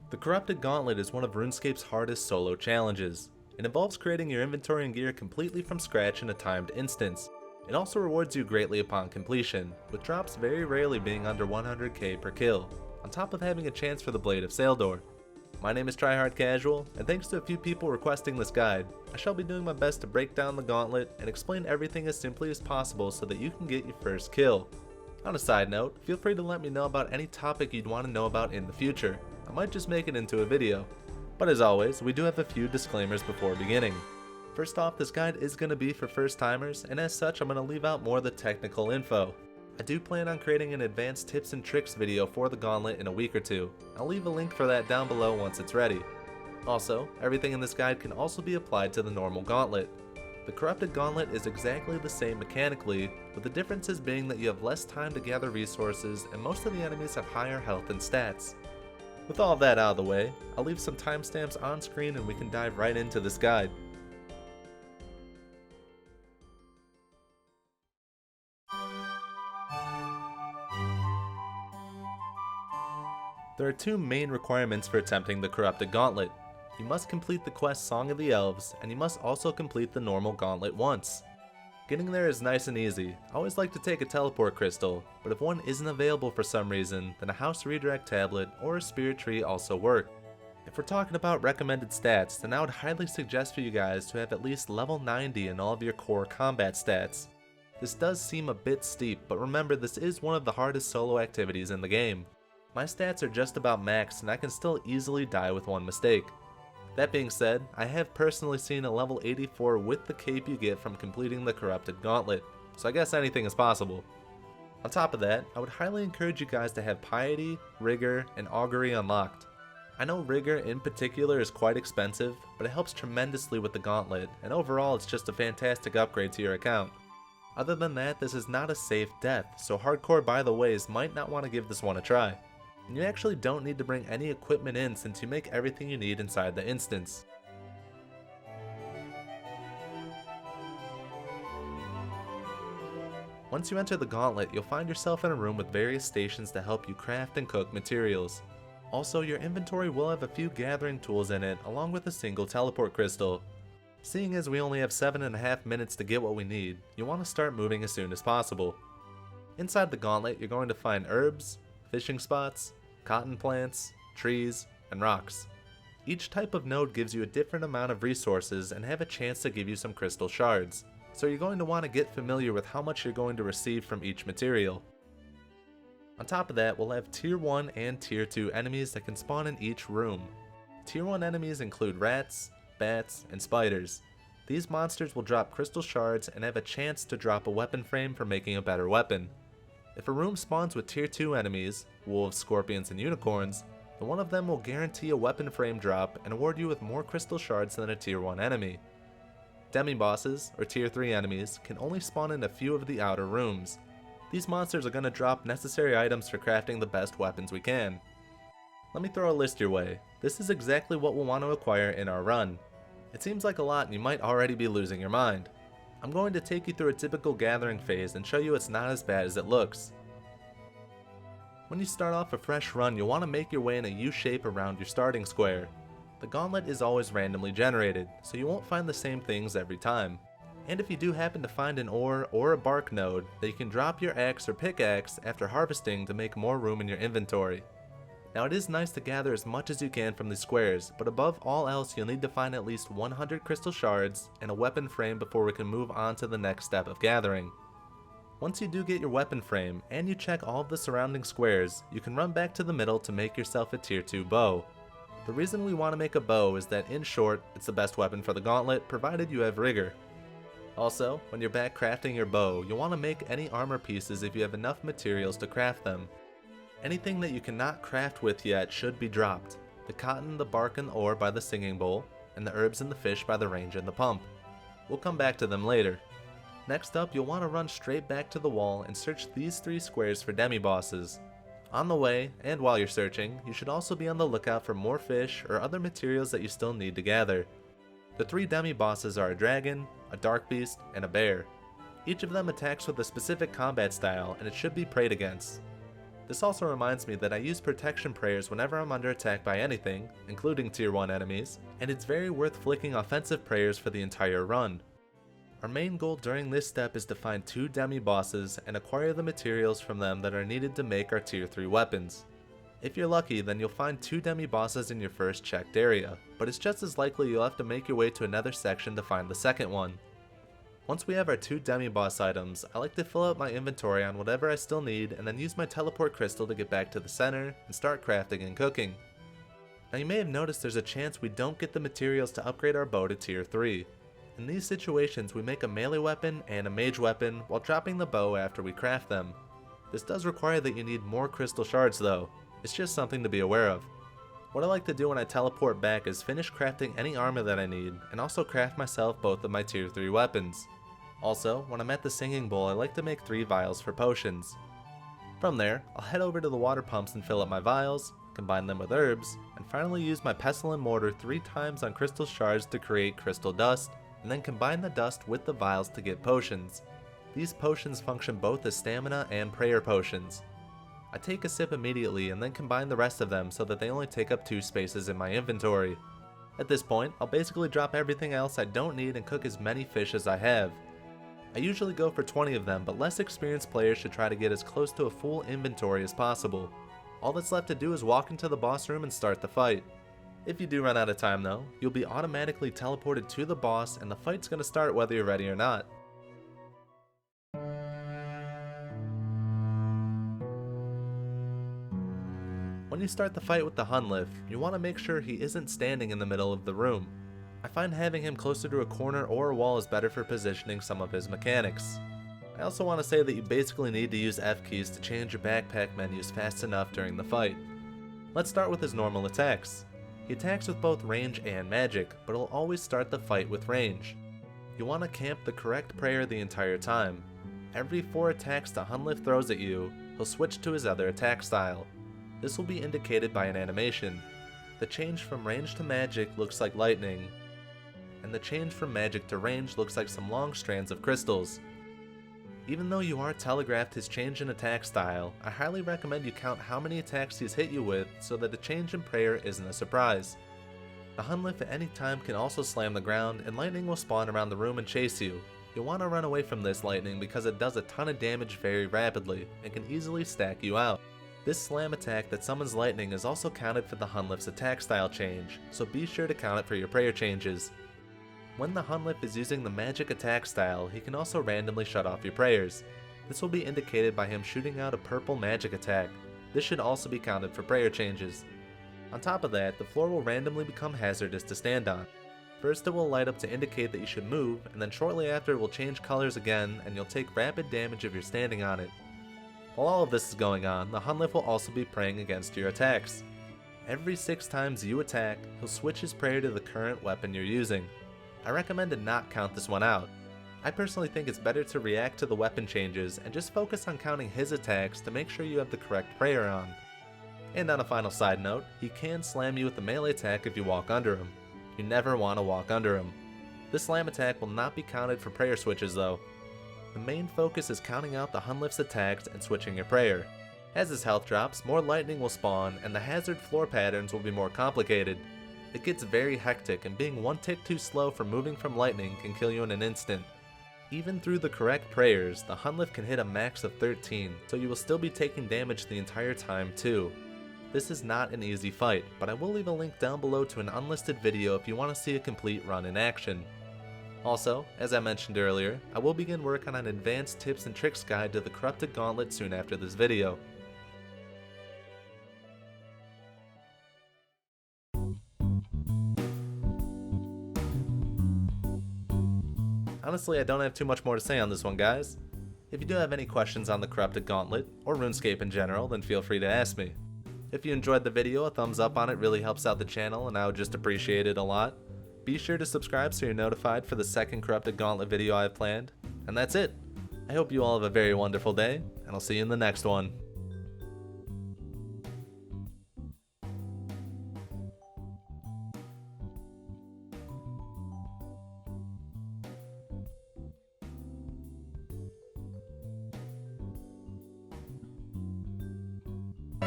The Corrupted Gauntlet is one of Runescape's hardest solo challenges. It involves creating your inventory and gear completely from scratch in a timed instance. It also rewards you greatly upon completion, with drops very rarely being under 100k per kill, on top of having a chance for the Blade of Saeldor. My name is Tryhard Casual, and thanks to a few people requesting this guide, I shall be doing my best to break down the gauntlet and explain everything as simply as possible so that you can get your first kill. On a side note, feel free to let me know about any topic you'd want to know about in the future. I might just make it into a video. But as always, we do have a few disclaimers before beginning. First off, this guide is going to be for first timers, and as such I'm going to leave out more of the technical info. I do plan on creating an advanced tips and tricks video for the gauntlet in a week or two. I'll leave a link for that down below once it's ready. Also, everything in this guide can also be applied to the normal gauntlet. The Corrupted Gauntlet is exactly the same mechanically, with the differences being that you have less time to gather resources and most of the enemies have higher health and stats. With all of that out of the way, I'll leave some timestamps on screen and we can dive right into this guide. There are two main requirements for attempting the Corrupted Gauntlet. You must complete the quest Song of the Elves, and you must also complete the normal gauntlet once. Getting there is nice and easy. I always like to take a teleport crystal, but if one isn't available for some reason, then a house redirect tablet or a spirit tree also work. If we're talking about recommended stats, then I would highly suggest for you guys to have at least level 90 in all of your core combat stats. This does seem a bit steep, but remember this is one of the hardest solo activities in the game. My stats are just about maxed and I can still easily die with one mistake. That being said, I have personally seen a level 84 with the cape you get from completing the Corrupted Gauntlet, so I guess anything is possible. On top of that, I would highly encourage you guys to have Piety, Rigor, and Augury unlocked. I know Rigor in particular is quite expensive, but it helps tremendously with the Gauntlet, and overall it's just a fantastic upgrade to your account. Other than that, this is not a safe death, so hardcore by the ways might not want to give this one a try. And you actually don't need to bring any equipment in since you make everything you need inside the instance. Once you enter the gauntlet, you'll find yourself in a room with various stations to help you craft and cook materials. Also, your inventory will have a few gathering tools in it along with a single teleport crystal. Seeing as we only have 7.5 minutes to get what we need, you want to start moving as soon as possible. Inside the gauntlet, you're going to find herbs, fishing spots, cotton plants, trees, and rocks. Each type of node gives you a different amount of resources and have a chance to give you some crystal shards, so you're going to want to get familiar with how much you're going to receive from each material. On top of that, we'll have Tier 1 and Tier 2 enemies that can spawn in each room. Tier 1 enemies include rats, bats, and spiders. These monsters will drop crystal shards and have a chance to drop a weapon frame for making a better weapon. If a room spawns with Tier 2 enemies, wolves, scorpions, and unicorns, then one of them will guarantee a weapon frame drop and award you with more crystal shards than a Tier 1 enemy. Demi-bosses, or Tier 3 enemies, can only spawn in a few of the outer rooms. These monsters are going to drop necessary items for crafting the best weapons we can. Let me throw a list your way. This is exactly what we'll want to acquire in our run. It seems like a lot and you might already be losing your mind. I'm going to take you through a typical gathering phase and show you it's not as bad as it looks. When you start off a fresh run, you'll want to make your way in a U shape around your starting square. The gauntlet is always randomly generated, so you won't find the same things every time. And if you do happen to find an ore or a bark node, then you can drop your axe or pickaxe after harvesting to make more room in your inventory. Now it is nice to gather as much as you can from these squares, but above all else you'll need to find at least 100 crystal shards and a weapon frame before we can move on to the next step of gathering. Once you do get your weapon frame, and you check all of the surrounding squares, you can run back to the middle to make yourself a Tier 2 bow. The reason we want to make a bow is that in short, it's the best weapon for the gauntlet provided you have rigor. Also, when you're back crafting your bow, you'll want to make any armor pieces if you have enough materials to craft them. Anything that you cannot craft with yet should be dropped. The cotton, the bark, and ore by the singing bowl, and the herbs and the fish by the range and the pump. We'll come back to them later. Next up, you'll want to run straight back to the wall and search these 3 squares for demi-bosses. On the way, and while you're searching, you should also be on the lookout for more fish or other materials that you still need to gather. The 3 demi-bosses are a dragon, a dark beast, and a bear. Each of them attacks with a specific combat style and it should be prayed against. This also reminds me that I use protection prayers whenever I'm under attack by anything, including tier 1 enemies, and it's very worth flicking offensive prayers for the entire run. Our main goal during this step is to find 2 demi-bosses and acquire the materials from them that are needed to make our tier 3 weapons. If you're lucky, then you'll find 2 demi-bosses in your first checked area, but it's just as likely you'll have to make your way to another section to find the second one. Once we have our 2 demi-boss items, I like to fill out my inventory on whatever I still need and then use my teleport crystal to get back to the center and start crafting and cooking. Now you may have noticed there's a chance we don't get the materials to upgrade our bow to tier 3. In these situations we make a melee weapon and a mage weapon while dropping the bow after we craft them. This does require that you need more crystal shards though, it's just something to be aware of. What I like to do when I teleport back is finish crafting any armor that I need and also craft myself both of my tier 3 weapons. Also, when I'm at the singing bowl I like to make 3 vials for potions. From there, I'll head over to the water pumps and fill up my vials, combine them with herbs, and finally use my pestle and mortar 3 times on crystal shards to create crystal dust, and then combine the dust with the vials to get potions. These potions function both as stamina and prayer potions. I take a sip immediately and then combine the rest of them so that they only take up 2 spaces in my inventory. At this point, I'll basically drop everything else I don't need and cook as many fish as I have. I usually go for 20 of them, but less experienced players should try to get as close to a full inventory as possible. All that's left to do is walk into the boss room and start the fight. If you do run out of time though, you'll be automatically teleported to the boss and the fight's gonna start whether you're ready or not. When you start the fight with the Hunllef, you want to make sure he isn't standing in the middle of the room. I find having him closer to a corner or a wall is better for positioning some of his mechanics. I also want to say that you basically need to use F keys to change your backpack menus fast enough during the fight. Let's start with his normal attacks. He attacks with both range and magic, but he'll always start the fight with range. You want to camp the correct prayer the entire time. Every 4 attacks the Hunllef throws at you, he'll switch to his other attack style. This will be indicated by an animation. The change from range to magic looks like lightning, and the change from magic to range looks like some long strands of crystals. Even though you are telegraphed his change in attack style, I highly recommend you count how many attacks he's hit you with so that the change in prayer isn't a surprise. The Hunllef at any time can also slam the ground and lightning will spawn around the room and chase you. You'll want to run away from this lightning because it does a ton of damage very rapidly and can easily stack you out. This slam attack that summons lightning is also counted for the Hunllef's attack style change, so be sure to count it for your prayer changes. When the Hunllef is using the magic attack style, he can also randomly shut off your prayers. This will be indicated by him shooting out a purple magic attack. This should also be counted for prayer changes. On top of that, the floor will randomly become hazardous to stand on. First it will light up to indicate that you should move, and then shortly after it will change colors again and you'll take rapid damage if you're standing on it. While all of this is going on, the Hunllef will also be praying against your attacks. Every 6 times you attack, he'll switch his prayer to the current weapon you're using. I recommend to not count this one out. I personally think it's better to react to the weapon changes and just focus on counting his attacks to make sure you have the correct prayer on. And on a final side note, he can slam you with a melee attack if you walk under him. You never want to walk under him. This slam attack will not be counted for prayer switches though. The main focus is counting out the Hunllef's attacks and switching your prayer. As his health drops, more lightning will spawn and the hazard floor patterns will be more complicated. It gets very hectic and being 1 tick too slow for moving from lightning can kill you in an instant. Even through the correct prayers, the Hunllef can hit a max of 13, so you will still be taking damage the entire time too. This is not an easy fight, but I will leave a link down below to an unlisted video if you want to see a complete run in action. Also, as I mentioned earlier, I will begin work on an advanced tips and tricks guide to the Corrupted Gauntlet soon after this video. Honestly, I don't have too much more to say on this one, guys. If you do have any questions on the Corrupted Gauntlet, or RuneScape in general, then feel free to ask me. If you enjoyed the video, a thumbs up on it really helps out the channel and I would just appreciate it a lot. Be sure to subscribe so you're notified for the second Corrupted Gauntlet video I have planned. And that's it. I hope you all have a very wonderful day, and I'll see you in the next one.